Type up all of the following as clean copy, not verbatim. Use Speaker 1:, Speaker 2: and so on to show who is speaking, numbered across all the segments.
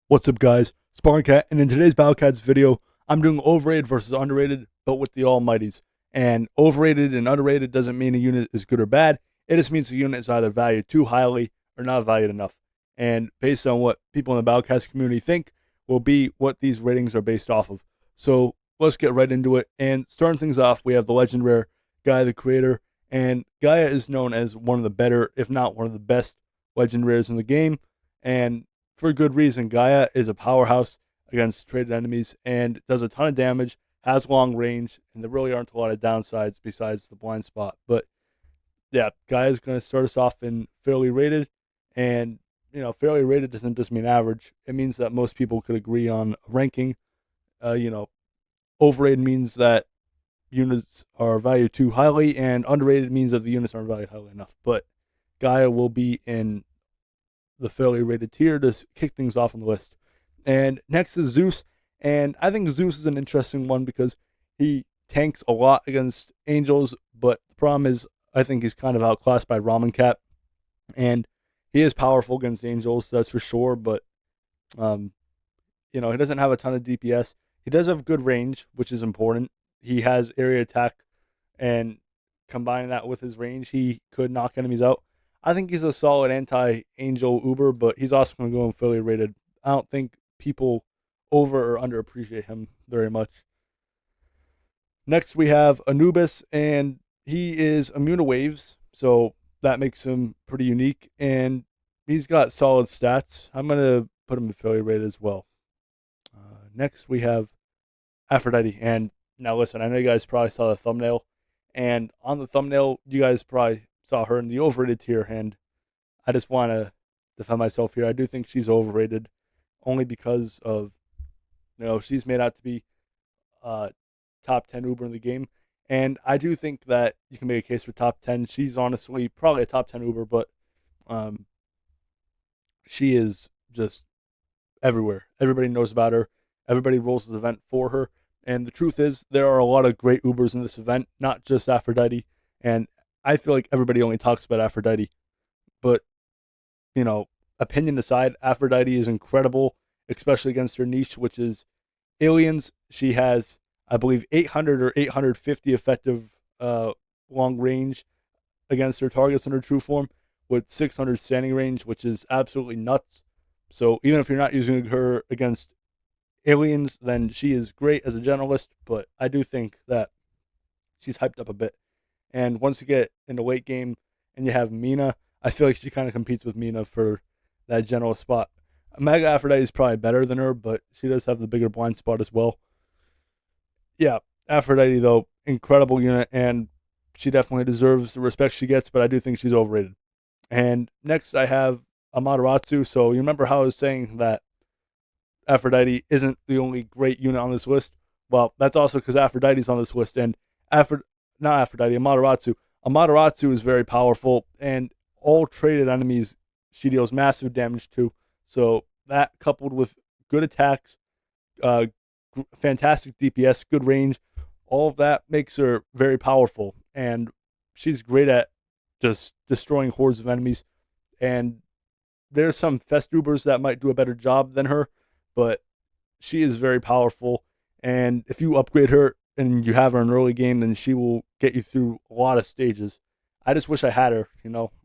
Speaker 1: What's up, guys? SparkCat, and in today's Battlecats video, I'm doing overrated versus underrated, but with the Almighties. And overrated and underrated doesn't mean a unit is good or bad. It just means the unit is either valued too highly or not valued enough. And based on what people in the Battlecats community think, will be what these ratings are based off of. So let's get right into it. And starting things off, we have the legend rare Gaia the Creator. And Gaia is known as one of the better, if not one of the best, legend rares in the game. And for good reason. Gaia is a powerhouse against traded enemies and does a ton of damage, has long range, and there really aren't a lot of downsides besides the blind spot. But yeah, Gaia is going to start us off in fairly rated, and fairly rated doesn't just mean average. It means that most people could agree on a ranking. Uh, you know, Overrated means that units are valued too highly, and underrated means that the units aren't valued highly enough. But Gaia will be in the fairly rated tier to kick things off on the list. And next is Zeus. And I think Zeus is an interesting one because he tanks a lot against angels, but the problem is I think he's kind of outclassed by Ramen Cat. And he is powerful against angels, that's for sure, but um, he doesn't have a ton of DPS. He does have good range, which is important. He has area attack, and combining that with his range, he could knock enemies out. I think he's a solid anti-angel Uber, but he's also going to go in fairly rated. I don't think people over or underappreciate him very much. Next, we have Anubis, and he is immune to waves, so that makes him pretty unique, and he's got solid stats. I'm going to put him in fairly rated as well. Next, we have Aphrodite, and now listen, I know you guys probably saw the thumbnail, and on the thumbnail, you guys probably saw her in the overrated tier, and I just want to defend myself here. I do think she's overrated, only because of she's made out to be top 10 Uber in the game, and I do think that you can make a case for top 10. She's honestly probably a top 10 Uber, but um, she is just everywhere. Everybody knows about her. Everybody rolls this event for her. And the truth is, there are a lot of great Ubers in this event, not just Aphrodite. And I feel like everybody only talks about Aphrodite. But, opinion aside, Aphrodite is incredible, especially against her niche, which is aliens. She has, I believe, 800 or 850 effective long range against her targets in her true form, with 600 standing range, which is absolutely nuts. So even if you're not using her against aliens, then she is great as a generalist, but I do think that she's hyped up a bit. And once you get in the late game and you have Mina, I feel like she kind of competes with Mina for that general spot. Mega Aphrodite is probably better than her, but she does have the bigger blind spot as well. Yeah, Aphrodite, though, incredible unit, and she definitely deserves the respect she gets, but I do think she's overrated. And next I have Amaterasu. So you remember how I was saying that Aphrodite isn't the only great unit on this list? Well, that's also because Aphrodite's on this list, and not Aphrodite, Amaterasu. Amaterasu is very powerful, and all traded enemies she deals massive damage to. So that coupled with good attacks, uh, fantastic DPS, good range, all of that makes her very powerful, and she's great at just destroying hordes of enemies. And there's some Festubers that might do a better job than her, but she is very powerful. And if you upgrade her and you have her in an early game, then she will get you through a lot of stages. I just wish I had her.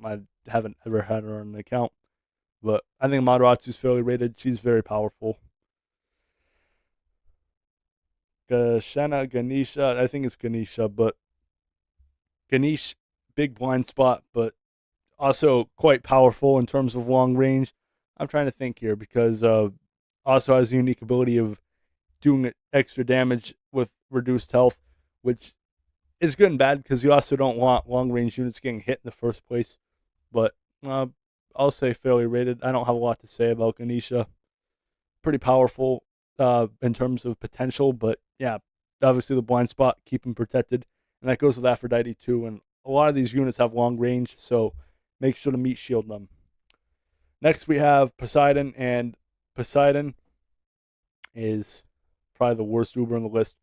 Speaker 1: I haven't ever had her on an account, but I think Amaterasu is fairly rated. She's very powerful. Ganesha, I think it's Ganesha, but Ganesh, big blind spot, but also quite powerful in terms of long range. I'm trying to think here because also has the unique ability of doing extra damage with reduced health, which is good and bad because you also don't want long range units getting hit in the first place. But I'll say fairly rated. I don't have a lot to say about Ganesha. Pretty powerful in terms of potential, but yeah, obviously the blind spot, keep him protected. And that goes with Aphrodite too. And a lot of these units have long range, so make sure to meat shield them. Next, we have Poseidon, and Poseidon is probably the worst Uber on the list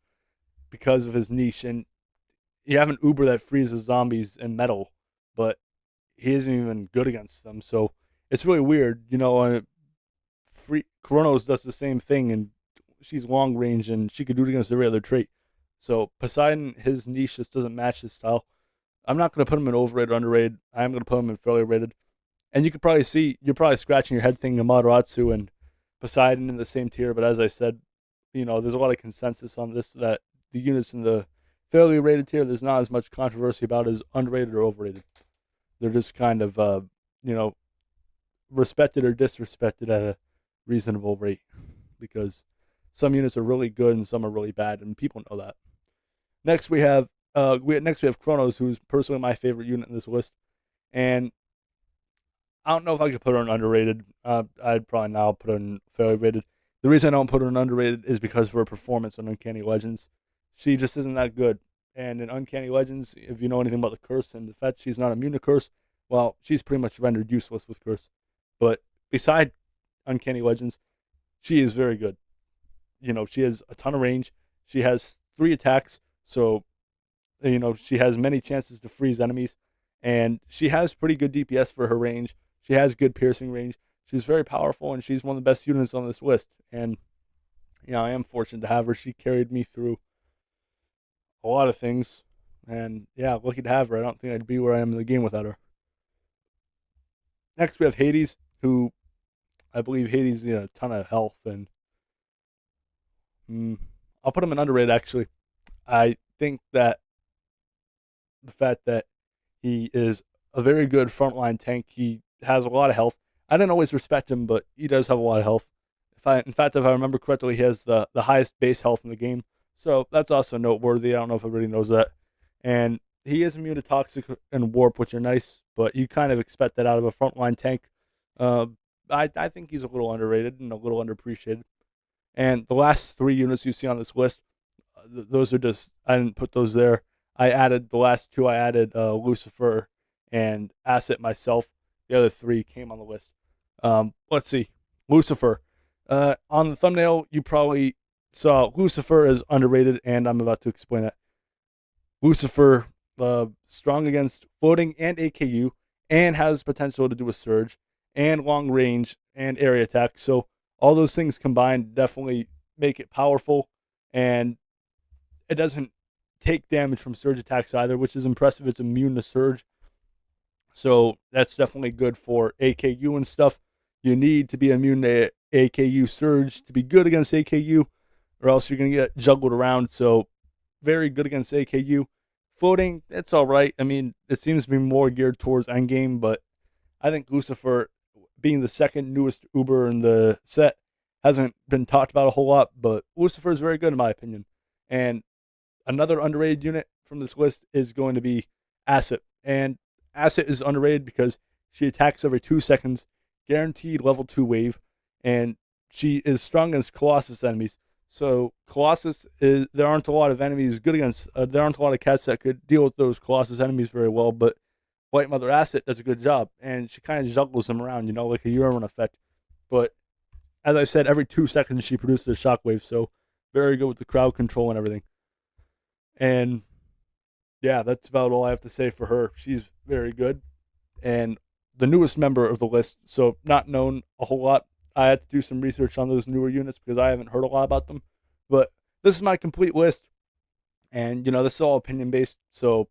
Speaker 1: because of his niche. And you have an Uber that freezes zombies in metal, but he isn't even good against them. So it's really weird. Kronos does the same thing, and she's long range, and she could do it against every other trait. So Poseidon, his niche just doesn't match his style. I'm not going to put him in overrated or underrated. I'm going to put him in fairly rated. And you could probably see, you're probably scratching your head thinking Amaterasu and Poseidon in the same tier. But as I said, there's a lot of consensus on this, that the units in the fairly rated tier, there's not as much controversy about as underrated or overrated. They're just kind of, respected or disrespected at a reasonable rate, because some units are really good and some are really bad, and people know that. Next we have Kronos, who's personally my favorite unit in this list, and I don't know if I could put her in underrated. I'd probably now put her in fairly rated. The reason I don't put her in underrated is because of her performance on Uncanny Legends. She just isn't that good. And in Uncanny Legends, if you know anything about the curse and the fact she's not immune to curse, well, she's pretty much rendered useless with curse. But beside Uncanny Legends, she is very good. She has a ton of range. She has 3 attacks, so she has many chances to freeze enemies, and she has pretty good DPS for her range. She has good piercing range. She's very powerful, and she's one of the best units on this list. And I am fortunate to have her. She carried me through a lot of things, and yeah, lucky to have her. I don't think I'd be where I am in the game without her. Next, we have Hades, who I believe Hades has a ton of health, and I'll put him in underrated, actually. I think that the fact that he is a very good frontline tank, he has a lot of health. I didn't always respect him, but he does have a lot of health. In fact, if I remember correctly, he has the highest base health in the game. So that's also noteworthy. I don't know if everybody knows that. And he is immune to toxic and warp, which are nice, but you kind of expect that out of a frontline tank. I think he's a little underrated and a little underappreciated. And the last 3 units you see on this list, those are just, I didn't put those there. I added the last 2. I added Lucifer and Asset myself. The other 3 came on the list. Let's see. Lucifer. On the thumbnail, you probably saw Lucifer as underrated, and I'm about to explain that. Lucifer, strong against floating and AKU, and has potential to do a surge, and long range, and area attack. So all those things combined definitely make it powerful, and it doesn't take damage from surge attacks either, which is impressive. It's immune to surge. So that's definitely good for AKU and stuff. You need to be immune to AKU surge to be good against AKU, or else you're going to get juggled around. So very good against AKU. Floating, it's all right. I mean, it seems to be more geared towards endgame, but I think Lucifer, being the second newest Uber in the set, hasn't been talked about a whole lot, but Lucifer is very good in my opinion. And another underrated unit from this list is going to be Asset. And Asset is underrated because she attacks every 2 seconds, guaranteed level 2 wave, and she is strong against Colossus enemies. So Colossus there aren't a lot of enemies good against. There aren't a lot of cats that could deal with those Colossus enemies very well, but White Mother Asset does a good job, and she kind of juggles them around, like a Eurorun effect. But as I said, every 2 seconds she produces a shockwave, so very good with the crowd control and everything. And yeah, that's about all I have to say for her. She's very good, and the newest member of the list, so not known a whole lot. I had to do some research on those newer units because I haven't heard a lot about them. But this is my complete list, and this is all opinion based, so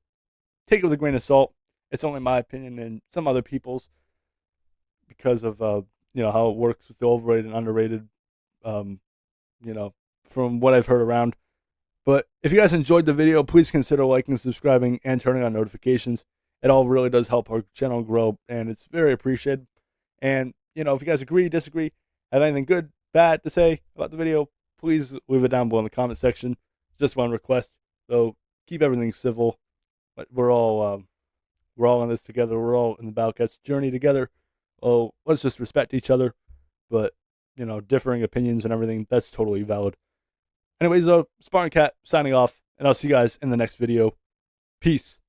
Speaker 1: take it with a grain of salt. It's only my opinion and some other people's, because of how it works with the overrated and underrated. From what I've heard around. But if you guys enjoyed the video, please consider liking, subscribing, and turning on notifications. It all really does help our channel grow, and it's very appreciated. And, if you guys agree, disagree, have anything good, bad to say about the video, please leave it down below in the comment section. Just one request. So keep everything civil. We're all in this together. We're all in the Battlecats journey together. Oh, let's just respect each other. But, differing opinions and everything, that's totally valid. Anyways, Spartan Cat signing off, and I'll see you guys in the next video. Peace.